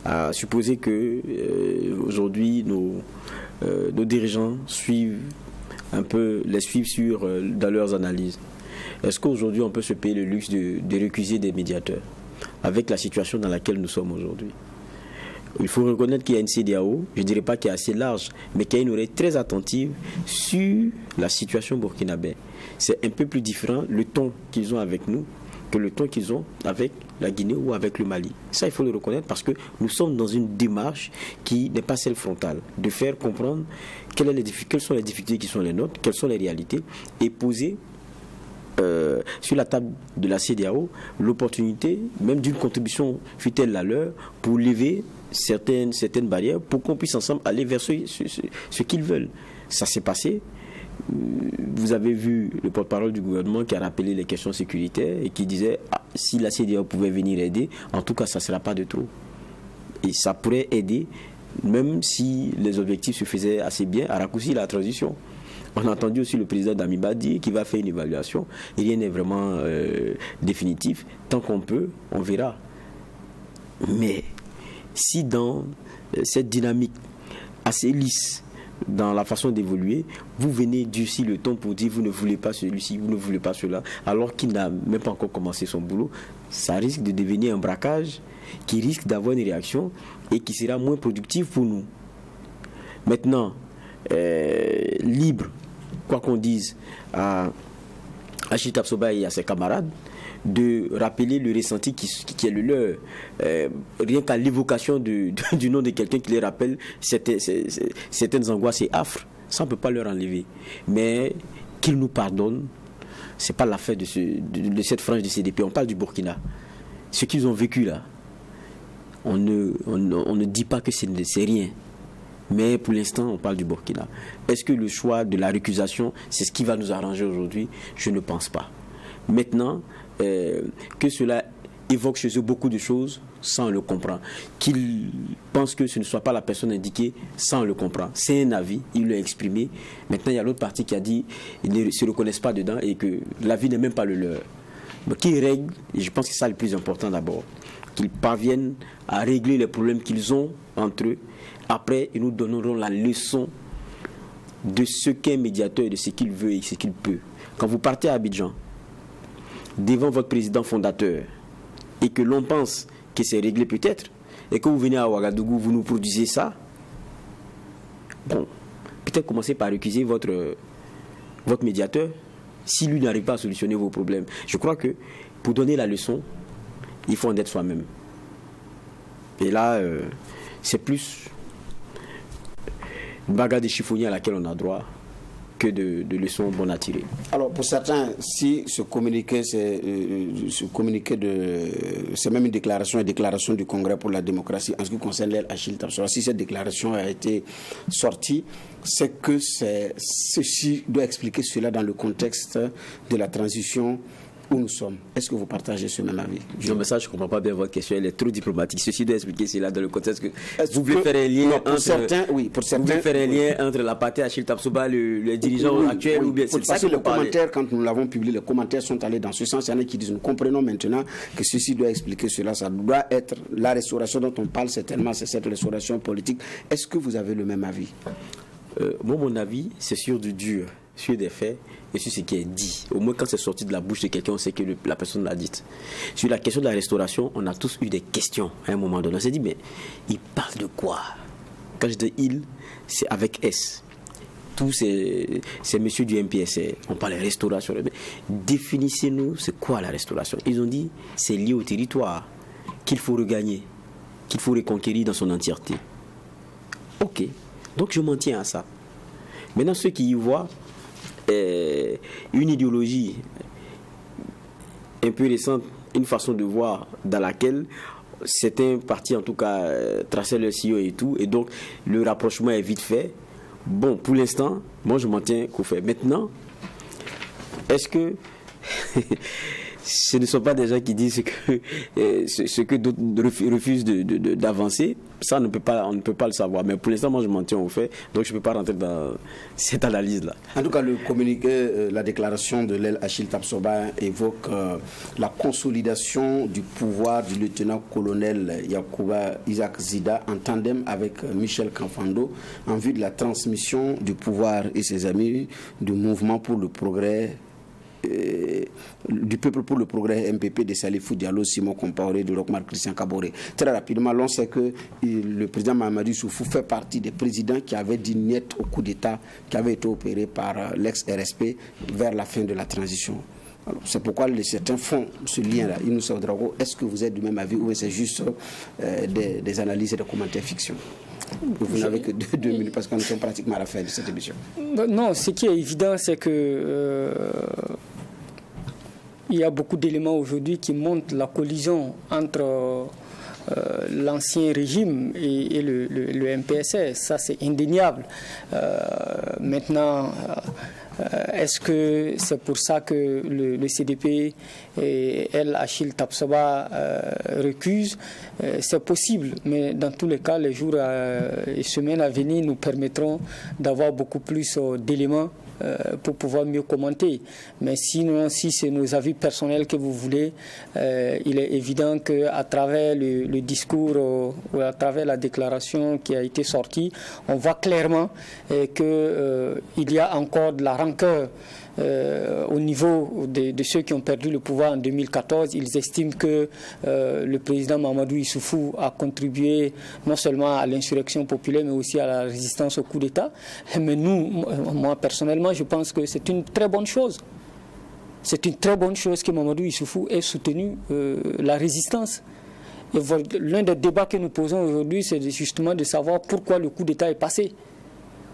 à supposer que aujourd'hui, nos dirigeants les suivent dans leurs analyses. Est-ce qu'aujourd'hui, on peut se payer le luxe de récuser des médiateurs avec la situation dans laquelle nous sommes aujourd'hui? Il faut reconnaître qu'il y a une CEDEAO, je ne dirais pas qu'elle est assez large, mais qu'il y a une oreille très attentive sur la situation burkinabé. C'est un peu plus différent le ton qu'ils ont avec nous que le ton qu'ils ont avec la Guinée ou avec le Mali. Ça, il faut le reconnaître parce que nous sommes dans une démarche qui n'est pas celle frontale, de faire comprendre quelles sont les difficultés qui sont les nôtres, quelles sont les réalités, et poser sur la table de la CEDEAO l'opportunité même d'une contribution, fut-elle la leur, pour lever certaines barrières pour qu'on puisse ensemble aller vers ce qu'ils veulent. Ça s'est passé. Vous avez vu le porte-parole du gouvernement qui a rappelé les questions sécuritaires et qui disait si la CEDEAO pouvait venir aider, en tout cas ça ne sera pas de trop. Et ça pourrait aider même si les objectifs se faisaient assez bien à raccourcir la transition. On a entendu aussi le président d'Amiba dire qu'il va faire une évaluation et rien n'est vraiment définitif. Tant qu'on peut, on verra. Mais si dans cette dynamique assez lisse, dans la façon d'évoluer, vous venez durcir le ton pour dire vous ne voulez pas celui-ci, vous ne voulez pas cela, alors qu'il n'a même pas encore commencé son boulot, ça risque de devenir un braquage qui risque d'avoir une réaction et qui sera moins productif pour nous. Maintenant, libre, quoi qu'on dise, à Achille Tapsoba et à ses camarades, de rappeler le ressenti qui est le leur. Rien qu'à l'évocation du nom de quelqu'un qui les rappelle certaines angoisses et affres, ça on ne peut pas leur enlever. Mais qu'ils nous pardonnent, ce n'est pas l'affaire de cette frange de CDP. On parle du Burkina. Ce qu'ils ont vécu là, on ne dit pas que c'est rien. Mais pour l'instant, on parle du Burkina. Est-ce que le choix de la récusation, c'est ce qui va nous arranger aujourd'hui? Je ne pense pas. Maintenant, que cela évoque chez eux beaucoup de choses, ça on le comprend. Qu'ils pensent que ce ne soit pas la personne indiquée, ça on le comprend. C'est un avis, il l'a exprimé. Maintenant, il y a l'autre partie qui a dit qu'ils ne se reconnaissent pas dedans et que l'avis n'est même pas le leur. Donc, qu'ils règlent, et je pense que c'est ça le plus important d'abord, qu'ils parviennent à régler les problèmes qu'ils ont entre eux. Après, ils nous donneront la leçon de ce qu'est un médiateur et de ce qu'il veut et ce qu'il peut. Quand vous partez à Abidjan, devant votre président fondateur, et que l'on pense que c'est réglé peut-être, et que vous venez à Ouagadougou, vous nous produisez ça, bon, peut-être commencez par récuser votre médiateur, si lui n'arrive pas à solutionner vos problèmes. Je crois que pour donner la leçon, il faut en être soi-même. Et là, c'est plus une bagarre de chiffonnier à laquelle on a droit que de leçons bon à tirer. Alors pour certains, si ce communiqué, c'est même une déclaration du Congrès pour la démocratie en ce qui concerne Achille Tapsoba, si cette déclaration a été sortie, c'est que ceci doit expliquer cela dans le contexte de la transition où nous sommes. Est-ce que vous partagez ce même avis? Non, mais ça, je ne comprends pas bien votre question. Elle est trop diplomatique. Ceci doit expliquer cela dans le contexte que vous voulez faire un lien entre la partie Achille Tapsoba, le dirigeant actuel, ou bien c'est ça que le commentaire, quand nous l'avons publié, les commentaires sont allés dans ce sens. Il y en a qui disent nous comprenons maintenant que ceci doit expliquer cela. Ça doit être la restauration dont on parle certainement, c'est cette restauration politique. Est-ce que vous avez le même avis? Moi, mon avis, c'est sur du dur, sur des faits et sur ce qui est dit. Au moins, quand c'est sorti de la bouche de quelqu'un, on sait que la personne l'a dit. Sur la question de la restauration, on a tous eu des questions à un moment donné. On s'est dit, mais il parle de quoi? Quand je dis il, c'est avec S. Tous ces messieurs du MPSR, on parle de restauration. Définissez-nous, c'est quoi la restauration? Ils ont dit, c'est lié au territoire qu'il faut regagner, qu'il faut reconquérir dans son entièreté. Ok, donc je m'en tiens à ça. Maintenant, ceux qui y voient une idéologie un peu récente, une façon de voir dans laquelle certains partis en tout cas traçaient leur sillon et tout, et donc le rapprochement est vite fait. Bon, pour l'instant, moi je m'en tiens qu'au fait. Maintenant, est-ce que ce ne sont pas des gens qui disent ce que d'autres refusent d'avancer. Ça, on ne peut pas le savoir. Mais pour l'instant, moi, je m'en tiens au fait. Donc, je ne peux pas rentrer dans cette analyse-là. En tout cas, le communiqué, la déclaration de l'El Achille Tapsoba évoque la consolidation du pouvoir du lieutenant-colonel Yacouba Isaac Zida en tandem avec Michel Kafando en vue de la transmission du pouvoir et ses amis du mouvement pour le progrès du peuple pour le progrès MPP de Salifou Diallo, Simon Compaoré, de Rochmar Christian Kaboré. Très rapidement, l'on sait que le président Mahamadou Issoufou fait partie des présidents qui avaient dit niet au coup d'État qui avait été opéré par l'ex-RSP vers la fin de la transition. C'est pourquoi certains font ce lien-là. Inoussa Ouedraogo, est-ce que vous êtes du même avis ou c'est juste des analyses et des commentaires fiction? Vous n'avez que 2 minutes parce que nous sommes pratiquement à la fin de cette émission. Non, ce qui est évident, c'est que il y a beaucoup d'éléments aujourd'hui qui montrent la collision entre l'ancien régime et le MPSS. Ça, c'est indéniable. Maintenant, est-ce que c'est pour ça que le CDP et El Achille Tapsoba recusent? C'est possible, mais dans tous les cas, les jours et semaines à venir nous permettront d'avoir beaucoup plus d'éléments pour pouvoir mieux commenter. Mais sinon, si c'est nos avis personnels que vous voulez, il est évident qu'à travers le discours ou à travers la déclaration qui a été sortie, on voit clairement qu'il y a encore de la rancœur au niveau de ceux qui ont perdu le pouvoir en 2014. Ils estiment que le président Mahamadou Issoufou a contribué non seulement à l'insurrection populaire, mais aussi à la résistance au coup d'État. Mais moi personnellement, je pense que c'est une très bonne chose. C'est une très bonne chose que Mahamadou Issoufou ait soutenu la résistance. Et l'un des débats que nous posons aujourd'hui, c'est justement de savoir pourquoi le coup d'État est passé.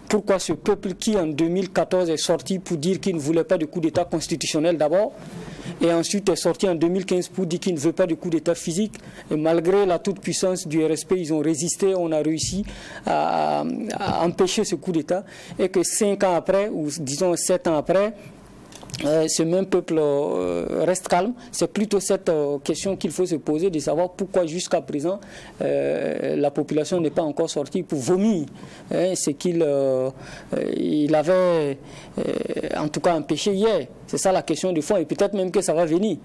Pourquoi ce peuple qui, en 2014, est sorti pour dire qu'il ne voulait pas de coup d'État constitutionnel d'abord, et ensuite est sorti en 2015 pour dire qu'il ne veut pas de coup d'État physique, et malgré la toute-puissance du RSP, ils ont résisté, on a réussi à empêcher ce coup d'État, et que 5 ans après, ou disons 7 ans après, ce même peuple reste calme. C'est plutôt cette question qu'il faut se poser, de savoir pourquoi jusqu'à présent la population n'est pas encore sortie pour vomir ce qu'il avait en tout cas empêché hier. C'est ça la question de fond, et peut-être même que ça va venir.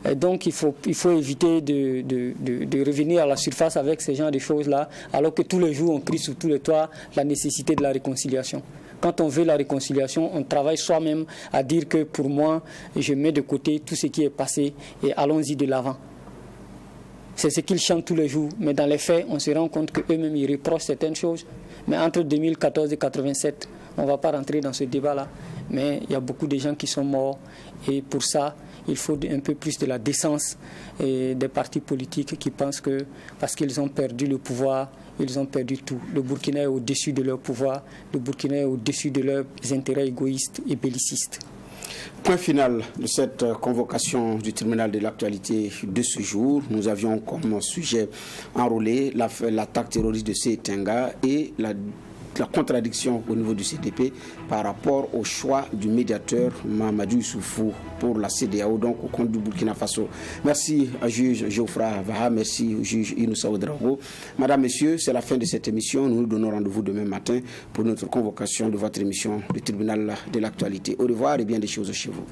Et donc il faut éviter de revenir à la surface avec ce genre de choses-là, alors que tous les jours on crie sur tous les toits la nécessité de la réconciliation. Quand on veut la réconciliation, on travaille soi-même à dire que pour moi, je mets de côté tout ce qui est passé et allons-y de l'avant. C'est ce qu'ils chantent tous les jours, mais dans les faits, on se rend compte qu'eux-mêmes, ils reprochent certaines choses. Mais entre 2014 et 1987, on ne va pas rentrer dans ce débat-là, mais il y a beaucoup de gens qui sont morts et pour ça, il faut un peu plus de la décence des partis politiques qui pensent que parce qu'ils ont perdu le pouvoir, ils ont perdu tout. Le Burkina est au-dessus de leur pouvoir, le Burkina est au-dessus de leurs intérêts égoïstes et bellicistes. Point final de cette convocation du tribunal de l'actualité de ce jour. Nous avions comme sujet enrôlé l'attaque terroriste de Seitenga et la contradiction au niveau du CDP par rapport au choix du médiateur Mahamadou Issoufou pour la CEDEAO, donc au compte du Burkina Faso. Merci à juge Geoffra Vaha, merci au juge Inoussa Ouedraogo. Madame, Messieurs, c'est la fin de cette émission. Nous nous donnons rendez-vous demain matin pour notre convocation de votre émission du tribunal de l'actualité. Au revoir et bien des choses chez vous.